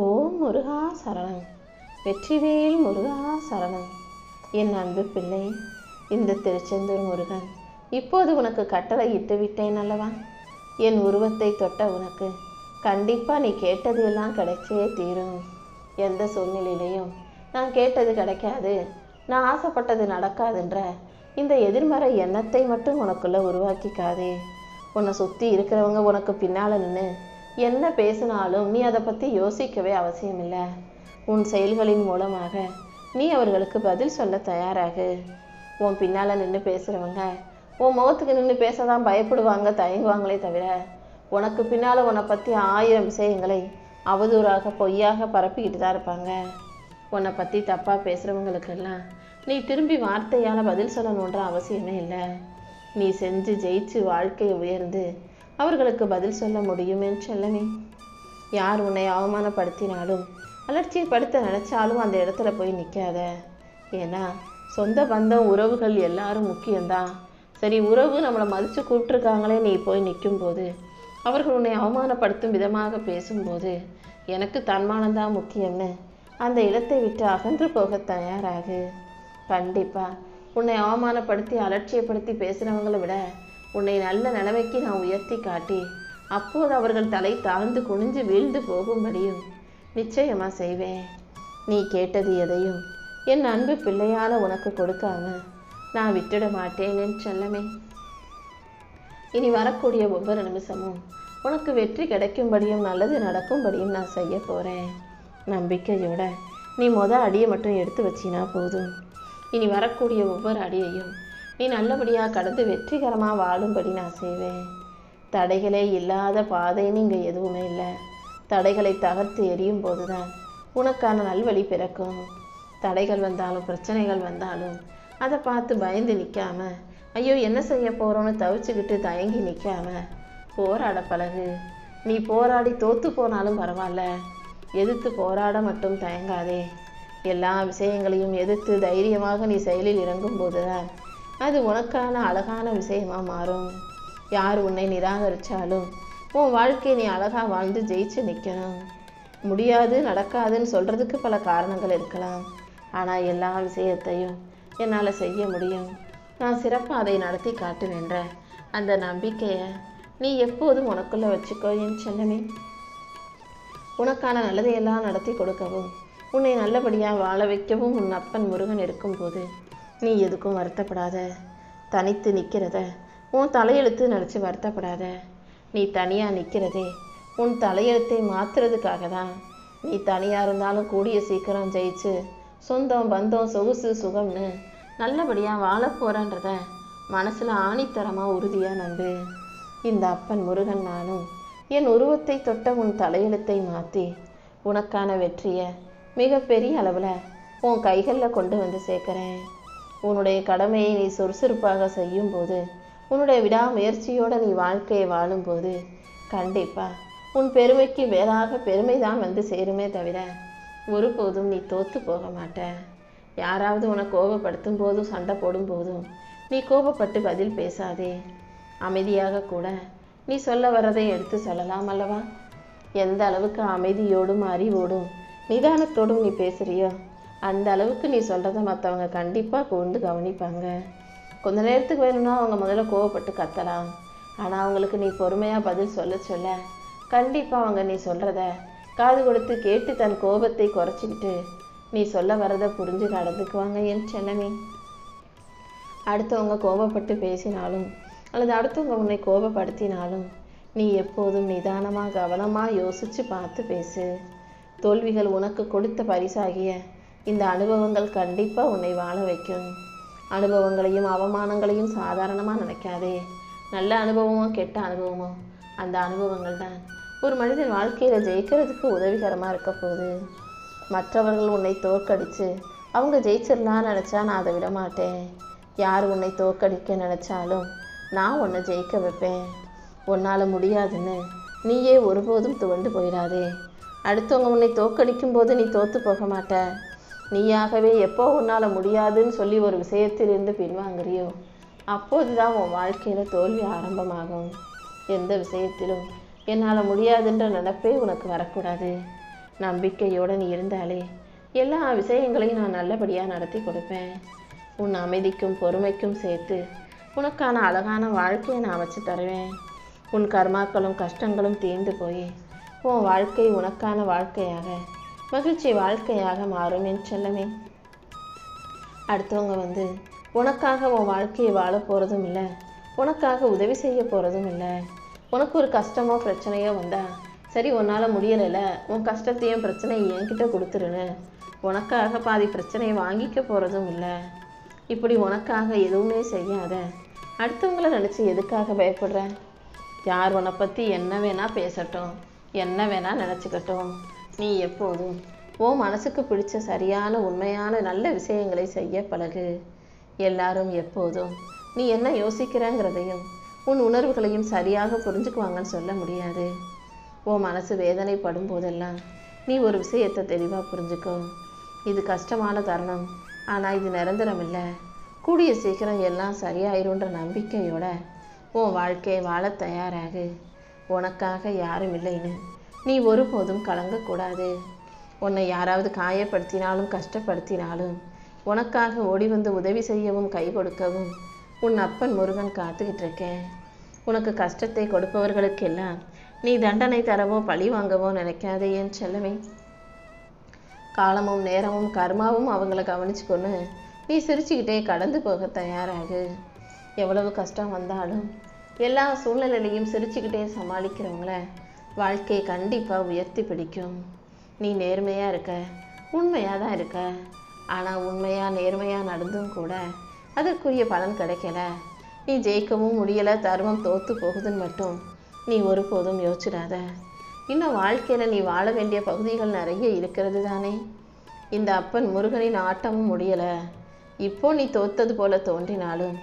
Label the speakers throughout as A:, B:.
A: ஓம் முருகா சரணம். வெற்றிவேல் முருகா சரணம். என் அன்பு பிள்ளை, இந்த திருச்செந்தூர் முருகன் இப்போது உனக்கு கட்டளை இட்டு விட்டேன் அல்லவா? என் உருவத்தை தொட்ட உனக்கு கண்டிப்பாக நீ கேட்டது எல்லாம் கிடைச்சே தீரும். எந்த சூழ்நிலையிலையும் நான் கேட்டது கிடைக்காது, நான் ஆசைப்பட்டது நடக்காதுன்ற இந்த எதிர்மறை எண்ணத்தை மட்டும் உனக்குள்ளே உருவாக்கிக்காதே. உன்னை சுற்றி இருக்கிறவங்க உனக்கு பின்னால் நின்று என்ன பேசினாலும் நீ அதை பற்றி யோசிக்கவே அவசியமில்லை. உன் செயல்களின் மூலமாக நீ அவர்களுக்கு பதில் சொல்ல தயாராகு. உன் பின்னால் நின்று பேசுகிறவங்க உன் முகத்துக்கு நின்று பேச தான் பயப்படுவாங்க, தயங்குவாங்களே தவிர உனக்கு பின்னால் உன்னை பற்றி 1000 விஷயங்களை அவதூறாக பொய்யாக பரப்பிக்கிட்டு தான் இருப்பாங்க. உன்னை பற்றி தப்பாக பேசுகிறவங்களுக்கெல்லாம் நீ திரும்பி வார்த்தையால் பதில் சொல்லணுன்ற அவசியமே இல்லை. நீ செஞ்சு ஜெயிச்சு வாழ்க்கையை உயர்ந்து அவர்களுக்கு பதில் சொல்ல முடியும் என் செல்லமே. யார் உன்னை அவமானப்படுத்தினாலும் அலட்சியப்படுத்த நினச்சாலும் அந்த இடத்துல போய் நிற்காத. ஏன்னா சொந்த பந்தம் உறவுகள் எல்லாரும் முக்கியம்தான். சரி, உறவு நம்மளை மதித்து கூப்பிட்ருக்காங்களே, நீ போய் நிற்கும்போது அவர்கள் உன்னை அவமானப்படுத்தும் விதமாக பேசும்போது எனக்கு தன்மானம்தான் முக்கியம்னு அந்த இடத்தை விட்டு அகன்று போக தயாராகு. கண்டிப்பாக உன்னை அவமானப்படுத்தி அலட்சியப்படுத்தி பேசுகிறவங்களை விட உன்னை நல்ல நிலைமைக்கு நான் உயர்த்தி காட்டி அப்போது அவர்கள் தலை தாழ்ந்து குனிஞ்சு வீழ்ந்து போகும்படியும் நிச்சயமாக செய்வேன். நீ கேட்டது எதையும் என் அன்பு பிள்ளையான உனக்கு கொடுக்காம நான் விட்டுட மாட்டேன் என் செல்லமே. இனி வரக்கூடிய ஒவ்வொரு நிமிஷமும் உனக்கு வெற்றி கிடைக்கும்படியும் நல்லது நடக்கும்படியும் நான் செய்ய போகிறேன். நம்பிக்கையோட நீ அடியை மட்டும் எடுத்து வச்சினா போதும். இனி வரக்கூடிய ஒவ்வொரு அடியையும் நீ நல்லபடியாக கடந்து வெற்றிகரமாக வாழும்படி நான் செய்வேன். தடைகளே இல்லாத பாதைன்னு இங்கே எதுவுமே இல்லை. தடைகளை தகர்த்து எரியும் போது தான் உனக்கான நல்வழி பிறக்கும். தடைகள் வந்தாலும் பிரச்சனைகள் வந்தாலும் அதை பார்த்து பயந்து நிற்காம, ஐயோ என்ன செய்ய போகிறோன்னு தவிச்சுக்கிட்டு தயங்கி நிற்காம போராட பழகு. நீ போராடி தோற்று போனாலும் பரவாயில்ல, எதிர்த்து போராட மட்டும் தயங்காதே. எல்லா விஷயங்களையும் எதிர்த்து தைரியமாக நீ செயலில் இறங்கும் போது தான் அது உனக்கான அழகான விஷயமாக மாறும். யார் உன்னை நிராகரித்தாலும் உன் வாழ்க்கையை நீ அழகாக வாழ்ந்து ஜெயிச்சு நிற்கணும். முடியாது நடக்காதுன்னு சொல்கிறதுக்கு பல காரணங்கள் இருக்கலாம். ஆனால் எல்லா விஷயத்தையும் என்னால் செய்ய முடியும், நான் சிறப்பாக அதை நடத்தி காட்டுவேன்ற அந்த நம்பிக்கையை நீ எப்போதும் உனக்குள்ளே வச்சுக்கோ என் செல்லமே. உனக்கான நல்லதையெல்லாம் நடத்தி கொடுக்கவும் உன்னை நல்லபடியாக வாழ வைக்கவும் உன் அப்பன் முருகன் இருக்கும்போது நீ எதுக்கும் வருத்தப்படாத. தனித்து நிற்கிறத உன் தலையெழுத்து நினச்சி வருத்தப்படாத. நீ தனியாக நிற்கிறதே உன் தலையெழுத்தை மாற்றுறதுக்காக தான். நீ தனியாக இருந்தாலும் கூடிய சீக்கிரம் ஜெயிச்சு சொந்தம் பந்தம் சொகுசு சுகம்னு நல்லபடியாக வாழ போகிறன்றத மனசில் ஆணித்தரமாக உறுதியாக நம்பு. இந்த அப்பன் முருகன் நானும் என் உருவத்தை தொட்ட உன் தலையெழுத்தை மாற்றி உனக்கான வெற்றியை மிகப்பெரிய அளவில் உன் கைகளில் கொண்டு வந்து சேர்க்குறேன். உன்னுடைய கடமையை நீ சுறுசுறுப்பாக செய்யும்போது, உன்னுடைய விடாமுயற்சியோடு நீ வாழ்க்கையை வாழும்போது கண்டிப்பாக உன் பெருமைக்கு வேறாக பெருமை தான் வந்து சேருமே தவிர ஒருபோதும் நீ தோற்று போக மாட்ட. யாராவது உன்னை கோபப்படுத்தும் போதும் சண்டை போடும் போதும் நீ கோபப்பட்டு பதில் பேசாதே. அமைதியாக கூட நீ சொல்ல வர்றதை எடுத்து சொல்லலாம் அல்லவா? எந்த அளவுக்கு அமைதியோடும் அறிவோடும் நிதானத்தோடும் நீ பேசுறியோ அந்த அளவுக்கு நீ சொல்கிறத மற்றவங்க கண்டிப்பாக கூர்ந்து கவனிப்பாங்க. கொஞ்ச நேரத்துக்கு வேணும்னா அவங்க முதல்ல கோவப்பட்டு கத்தலாம். ஆனால் அவங்களுக்கு நீ பொறுமையாக பதில் சொல்ல கண்டிப்பாக அவங்க நீ சொல்கிறத காது கொடுத்து கேட்டு தன் கோபத்தை குறைச்சிக்கிட்டு நீ சொல்ல வர்றதை புரிஞ்சு நடந்துக்குவாங்க என் செல்லமே. அடுத்தவங்க கோபப்பட்டு பேசினாலும் அல்லது அடுத்தவங்க உன்னை கோபப்படுத்தினாலும் நீ எப்போதும் நிதானமாக கவனமாக யோசித்து பார்த்து பேசு. தோல்விகள் உனக்கு கொடுத்த பரிசாகிய இந்த அனுபவங்கள் கண்டிப்பாக உன்னை வாழ வைக்கும். அனுபவங்களையும் அவமானங்களையும் சாதாரணமாக நினைக்காதே. நல்ல அனுபவமோ கெட்ட அனுபவமோ அந்த அனுபவங்கள் தான் ஒரு மனிதன் வாழ்க்கையில் ஜெயிக்கிறதுக்கு உதவிகரமாக இருக்க போகுது. மற்றவர்கள் உன்னை தோற்கடித்து அவங்க ஜெயிச்சிடலான்னு நினச்சா நான் அதை விட மாட்டேன். யார் உன்னை தோற்கடிக்க நினச்சாலும் நான் உன்னை ஜெயிக்க வைப்பேன். உன்னால் முடியாதுன்னு நீயே ஒருபோதும் துவண்டு போயிடாதே. அடுத்தவங்க உன்னை தோற்கடிக்கும் போது நீ தோற்று போக மாட்ட. நீயாகவே எப்போ உன்னால் முடியாதுன்னு சொல்லி ஒரு விஷயத்திலிருந்து பின்வாங்குறியோ அப்போது தான் உன் வாழ்க்கையில் தோல்வி ஆரம்பமாகும். எந்த விஷயத்திலும் என்னால் முடியாதுன்ற நினைப்பே உனக்கு வரக்கூடாது. நம்பிக்கையோடு நீ இருந்தாலே எல்லா விஷயங்களையும் நான் நல்லபடியாக நடத்தி கொடுப்பேன். உன் அமைதிக்கும் பொறுமைக்கும் சேர்த்து உனக்கான அழகான வாழ்க்கையை நான் வச்சு தருவேன். உன் கர்மாக்களும் கஷ்டங்களும் தீர்ந்து போய் உன் வாழ்க்கை உனக்கான வாழ்க்கையாக மகிழ்ச்சி வாழ்க்கையாக மாறும் என் செல்லமே. அடுத்தவங்க உனக்காக உன் வாழ்க்கையை வாழ போகிறதும் இல்லை, உனக்காக உதவி செய்ய போகிறதும் இல்லை. உனக்கு ஒரு கஷ்டமோ பிரச்சனையோ வந்தால் சரி உன்னால் முடியலைல்ல, உன் கஷ்டத்தையும் பிரச்சனையை என்கிட்ட கொடுத்துருன்னு உனக்காக பாதி பிரச்சனையை வாங்கிக்க போகிறதும் இல்லை. இப்படி உனக்காக எதுவுமே செய்யாத அடுத்தவங்கள நினச்சி எதுக்காக பயப்படுற? யார் உன்னை பற்றி என்ன வேணால் பேசட்டும், என்ன வேணால் நினச்சிக்கட்டும். நீ எப்போதும் உன் மனசுக்கு பிடிச்ச சரியான உண்மையான நல்ல விஷயங்களை செய்ய பழகு. எல்லாரும் எப்போதும் நீ என்ன யோசிக்கிறங்கிறதையும் உன் உணர்வுகளையும் சரியாக புரிஞ்சுக்குவாங்கன்னு சொல்ல முடியாது. உன் மனசு வேதனைப்படும் போதெல்லாம் நீ ஒரு விஷயத்தை தெளிவாக புரிஞ்சுக்கோ. இது கஷ்டமான தருணம், ஆனால் இது நிரந்தரம் இல்லை. கூடிய சீக்கிரம் எல்லாம் சரியாயிருன்ற நம்பிக்கையோட உன் வாழ்க்கையை வாழ தயாராகு. உனக்காக யாரும் இல்லைன்னு நீ ஒருபோதும் கலங்கக்கூடாது. உன்னை யாராவது காயப்படுத்தினாலும் கஷ்டப்படுத்தினாலும் உனக்காக ஓடி வந்து உதவி செய்யவும் கை கொடுக்கவும் உன் அப்பன் முருகன் காத்துக்கிட்டு இருக்கேன். உனக்கு கஷ்டத்தை கொடுப்பவர்களுக்கெல்லாம் நீ தண்டனை தரவோ பழி வாங்கவோ நினைக்காதே என் செல்லமே. காலமும் நேரமும் கர்மாவும் அவங்கள கவனிச்சுக்கொண்டு நீ சிரிச்சுக்கிட்டே கடந்து போக தயாராகு. எவ்வளவு கஷ்டம் வந்தாலும் எல்லா சூழ்நிலையிலையும் சிரிச்சுக்கிட்டே சமாளிக்கிறவங்கள வாழ்க்கை கண்டிப்பாக உயர்த்தி பிடிக்கும். நீ நேர்மையாக இருக்க, உண்மையாக தான் இருக்க. ஆனால் உண்மையாக நேர்மையாக நடந்தும் கூட அதற்குரிய பலன் கிடைக்கல. நீ ஜெயிக்கவும் முடியலை, தர்மம் தோற்று போகுதுன்னு மட்டும் நீ ஒருபோதும் யோசிச்சிடாத. இன்னும் வாழ்க்கையில் நீ வாழ வேண்டிய பகுதிகள் நிறைய இருக்கிறது தானே. இந்த அப்பன் முருகனின் ஆட்டமும் முடியலை. இப்போ நீ தோத்தது போல தோன்றினாலும்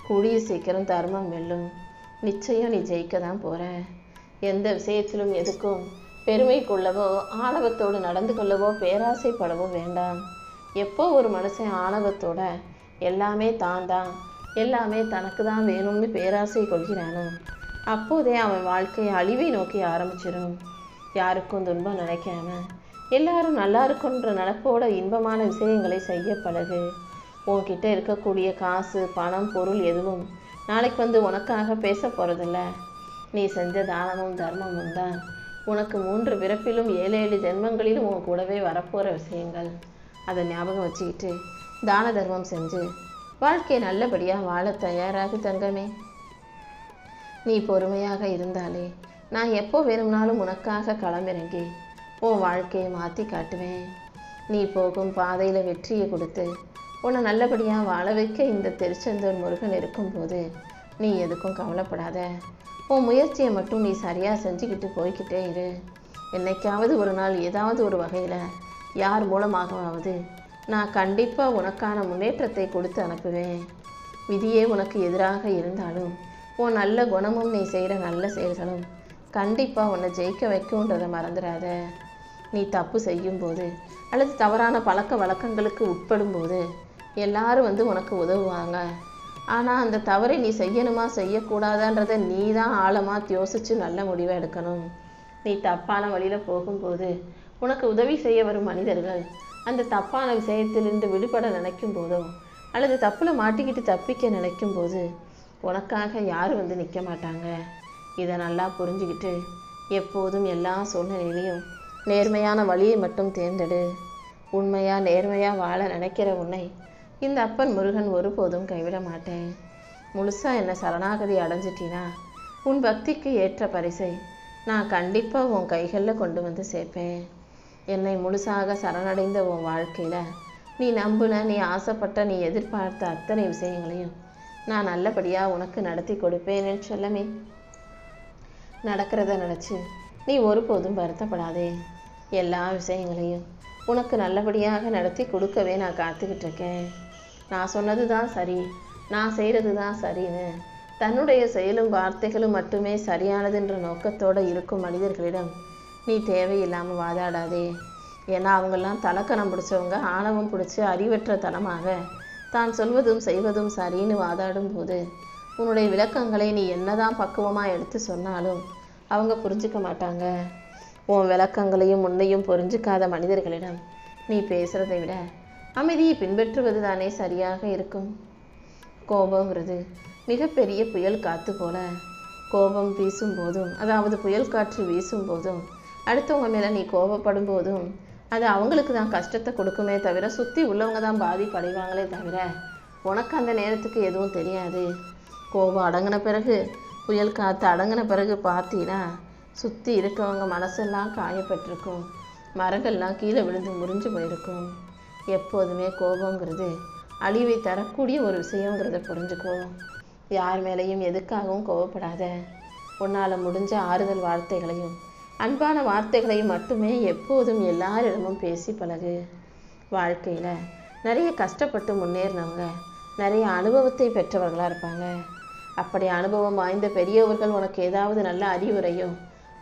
A: கூடிய சீக்கிரம் தர்மம் வெல்லும். நிச்சயம் நீ ஜெயிக்க தான் போகிற. எந்த விஷயத்திலும் எதுக்கும் பெருமை கொள்ளவோ ஆணவத்தோடு நடந்து கொள்ளவோ பேராசைப்படவோ வேண்டாம். எப்போ ஒரு மனுஷன் ஆணவத்தோட எல்லாமே தான் எல்லாமே தனக்கு தான் வேணும்னு பேராசை கொள்கிறானோ அப்போதே அவன் வாழ்க்கையை அழிவை நோக்கி ஆரம்பிச்சிடும். யாருக்கும் துன்பம் நினைக்காம எல்லாரும் நல்லா இருக்குன்ற நினப்போட இன்பமான விஷயங்களை செய்ய பழகு. உன்கிட்ட இருக்கக்கூடிய காசு பணம் பொருள் எதுவும் நாளைக்கு உனக்காக பேச போகிறதில்ல. நீ செஞ்ச தானமும் தர்மமும் தான் உனக்கு 3 பிறப்பிலும் 7 ஜென்மங்களிலும் உன் கூடவே வரப்போகிற விஷயங்கள். அதை ஞாபகம் வச்சுக்கிட்டு தான தர்மம் செஞ்சு வாழ்க்கையை நல்லபடியாக வாழ தயாராகு தங்கமே. நீ பொறுமையாக இருந்தாலே நான் எப்போ வேணும்னாலும் உனக்காக களமிறங்கி உன் வாழ்க்கையை மாற்றி காட்டுவேன். நீ போகும் பாதையில் வெற்றியை கொடுத்து உன்னை நல்லபடியாக வாழ வைக்க இந்த திருச்செந்தூர் முருகன் இருக்கும்போது நீ எதுக்கும் கவலைப்படாத. உன் முயற்சியை மட்டும் நீ சரியாக செஞ்சுக்கிட்டு போய்கிட்டே இரு. என்னைக்காவது ஒரு நாள் ஏதாவது ஒரு வகையில் யார் மூலமாகவாவது நான் கண்டிப்பாக உனக்கான முன்னேற்றத்தை கொடுத்து அனுப்புவேன். விதியே உனக்கு எதிராக இருந்தாலும் உன் நல்ல குணமும் நீ செய்கிற நல்ல செயல்களும் கண்டிப்பாக உன்னை ஜெயிக்க வைக்கும்ன்றதை மறந்துடாத. நீ தப்பு செய்யும்போது அல்லது தவறான பழக்க வழக்கங்களுக்கு உட்படும்போது எல்லாரும் உனக்கு உதவுவாங்க. ஆனால் அந்த தவறை நீ செய்யணுமா செய்யக்கூடாதான்றதை நீ தான் ஆழமாக யோசித்து நல்ல முடிவை எடுக்கணும். நீ தப்பான வழியில் போகும்போது உனக்கு உதவி செய்ய வரும் மனிதர்கள் அந்த தப்பான விஷயத்திலிருந்து விடுபட நினைக்கும் போதோ அல்லது தப்பில் மாட்டிக்கிட்டு தப்பிக்க நினைக்கும் போது உனக்காக யாரும் நிற்க மாட்டாங்க. இதை நல்லா புரிஞ்சுக்கிட்டு எப்போதும் எல்லா சூழ்நிலையிலையும் நேர்மையான வழியை மட்டும் தேர்ந்தெடு. உண்மையாக நேர்மையாக வாழ நினைக்கிற உன்னை இந்த அப்பன் முருகன் ஒருபோதும் கைவிட மாட்டேன். முழுசாக என்னை சரணாகதி அடைஞ்சிட்டினா உன் பக்திக்கு ஏற்ற பரிசை நான் கண்டிப்பாக உன் கைகளில் கொண்டு சேர்ப்பேன். என்னை முழுசாக சரணடைந்த உன் வாழ்க்கையில் நீ நம்புன, நீ ஆசைப்பட்ட, நீ எதிர்பார்த்த அத்தனை விஷயங்களையும் நான் நல்லபடியாக உனக்கு நடத்தி கொடுப்பேன்னு சொல்லமே. நடக்கிறத நினச்சி நீ ஒருபோதும் வருத்தப்படாதே. எல்லா விஷயங்களையும் உனக்கு நல்லபடியாக நடத்தி கொடுக்கவே நான் காத்துக்கிட்டு இருக்கேன். நான் சொன்னது தான் சரி, நான் செய்கிறது தான் சரின்னு தன்னுடைய செயலும் வார்த்தைகளும் மட்டுமே சரியானதுன்ற நோக்கத்தோடு இருக்கும் மனிதர்களிடம் நீ தேவையில்லாமல் வாதாடாதே. ஏன்னா அவங்கெல்லாம் தலக்கணம் பிடிச்சவங்க, ஆணவம் பிடிச்சி அறிவற்ற தனமாக தான் சொல்வதும் செய்வதும் சரின்னு வாதாடும் போது உன்னுடைய விளக்கங்களை நீ என்னதான் பக்குவமாக எடுத்து சொன்னாலும் அவங்க புரிஞ்சுக்க மாட்டாங்க. உன் விளக்கங்களையும் உன்னையும் புரிஞ்சுக்காத மனிதர்களிடம் நீ பேசுகிறதை விட அமைதியை பின்பற்றுவது தானே சரியாக இருக்கும். கோபங்கிறது மிகப்பெரிய புயல் காற்று போல. கோபம் வீசும் போதும், அதாவது புயல் காற்று வீசும் போதும், அடுத்தவங்க மேலே நீ கோபப்படும் போதும் அது அவங்களுக்கு தான் கஷ்டத்தை கொடுக்குமே தவிர சுற்றி உள்ளவங்க தான் பாதிப்படைவாங்களே தவிர உனக்கு அந்த நேரத்துக்கு எதுவும் தெரியாது. கோபம் அடங்கின பிறகு, புயல் காற்று அடங்கின பிறகு பார்த்தீங்கன்னா சுற்றி இருக்கவங்க மனசெல்லாம் காயப்பட்டிருக்கும், மரங்கள்லாம் கீழே விழுந்து முறிஞ்சு போயிருக்கும். எப்போதுமே கோபங்கிறது அழிவை தரக்கூடிய ஒரு விஷயங்கிறத புரிஞ்சுக்கோ. யார் மேலேயும் எதுக்காகவும் கோபப்படாத. உன்னால் முடிஞ்ச ஆறுதல் வார்த்தைகளையும் அன்பான வார்த்தைகளையும் மட்டுமே எப்போதும் எல்லாரிடமும் பேசி பழகு. வாழ்க்கையில் நிறைய கஷ்டப்பட்டு முன்னேறினவங்க நிறைய அனுபவத்தை பெற்றவர்களாக இருப்பாங்க. அப்படி அனுபவம் வாய்ந்த பெரியவர்கள் உனக்கு ஏதாவது நல்ல அறிவுரையோ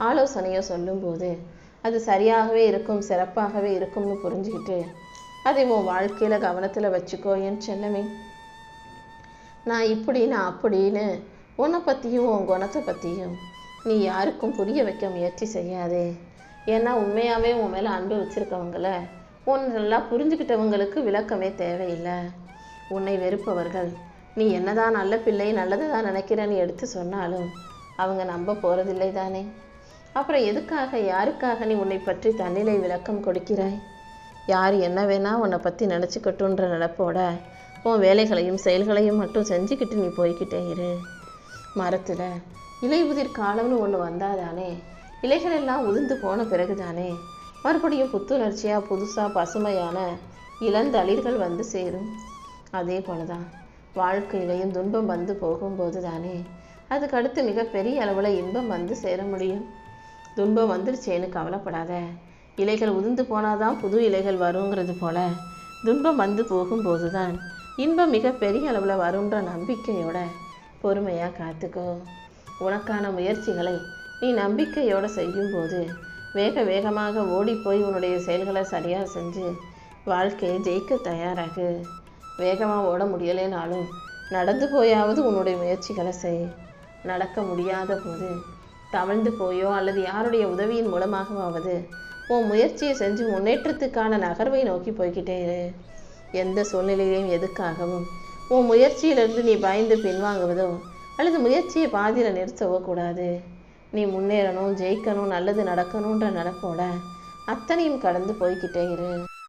A: ஆலோசனையோ சொல்லும்போது அது சரியாகவே இருக்கும், சிறப்பாகவே இருக்கும்னு புரிஞ்சுக்கிட்டு அதை உன் வாழ்க்கையில் கவனத்தில் வச்சுக்கோ என் செல்லமே. நான் இப்படின்னு அப்படின்னு உன்னை பற்றியும் உன் குணத்தை பற்றியும் நீ யாருக்கும் புரிய வைக்க முயற்சி செய்யாதே. ஏன்னா உண்மையாகவே உன் மேலே அன்பு வச்சுருக்கவங்கள உன்னை நல்லா புரிஞ்சுக்கிட்டவங்களுக்கு விளக்கமே தேவையில்லை. உன்னை வெறுப்பவர்கள் நீ என்னதான் நல்ல பிள்ளை, நல்லது தான் நினைக்கிறேன்னு எடுத்து சொன்னாலும் அவங்க நம்ப போகிறதில்லை தானே. அப்புறம் எதுக்காக, யாருக்காக நீ உன்னை பற்றி தன்னிலை விளக்கம் கொடுக்கிறாய்? யார் என்ன வேணா உன்னை பற்றி நினச்சிக்கட்டுன்ற நினப்போட உன் வேலைகளையும் செயல்களையும் மட்டும் செஞ்சுக்கிட்டு நீ போய்கிட்டே இரு. மரத்தில் இலை உதிர் காலம்னு ஒன்று வந்தாதானே, இலைகள் எல்லாம் உதிர்ந்து போன பிறகு தானே மறுபடியும் புத்துணர்ச்சியாக புதுசாக பசுமையான இளந்தளிர்கள் வந்து சேரும். அதே போல தான் வாழ்க்கையிலையும் துன்பம் வந்து போகும்போது தானே அதுக்கு அடுத்து மிகப்பெரிய அளவில் இன்பம் வந்து சேர முடியும். துன்பம் வந்துருச்சேன்னு கவலைப்படாத. இலைகள் உதிர்ந்து போனாதான் புது இலைகள் வருங்கிறது போல துன்பம் வந்து போகும்போது தான் இன்பம் மிகப்பெரிய அளவில் வரும்ன்ற நம்பிக்கையோட பொறுமையாக காத்துக்கோ. உனக்கான முயற்சிகளை நீ நம்பிக்கையோடு செய்யும்போது வேக வேகமாக ஓடிப்போய் உன்னுடைய செயல்களை சரியாக செஞ்சு வாழ்க்கையை ஜெயிக்க தயாராகு. வேகமாக ஓட முடியலைனாலும் நடந்து போயாவது உன்னுடைய முயற்சிகளை செய். நடக்க முடியாத போது தவழ்ந்து போயோ அல்லது யாருடைய உதவியின் மூலமாகவாவது உன் முயற்சியை செஞ்சு முன்னேற்றத்துக்கான நகர்வை நோக்கி போய்கிட்டே இரு. எந்த சூழ்நிலையிலையும் எதுக்காகவும் உன் முயற்சியிலிருந்து நீ பயந்து பின்வாங்குவதோ அல்லது முயற்சியை பாதியில் நிறுத்தவோ கூடாது. நீ முன்னேறணும், ஜெயிக்கணும், நல்லது நடக்கணுன்ற நினைப்போட அத்தனையும் கடந்து போய்கிட்டே இரு.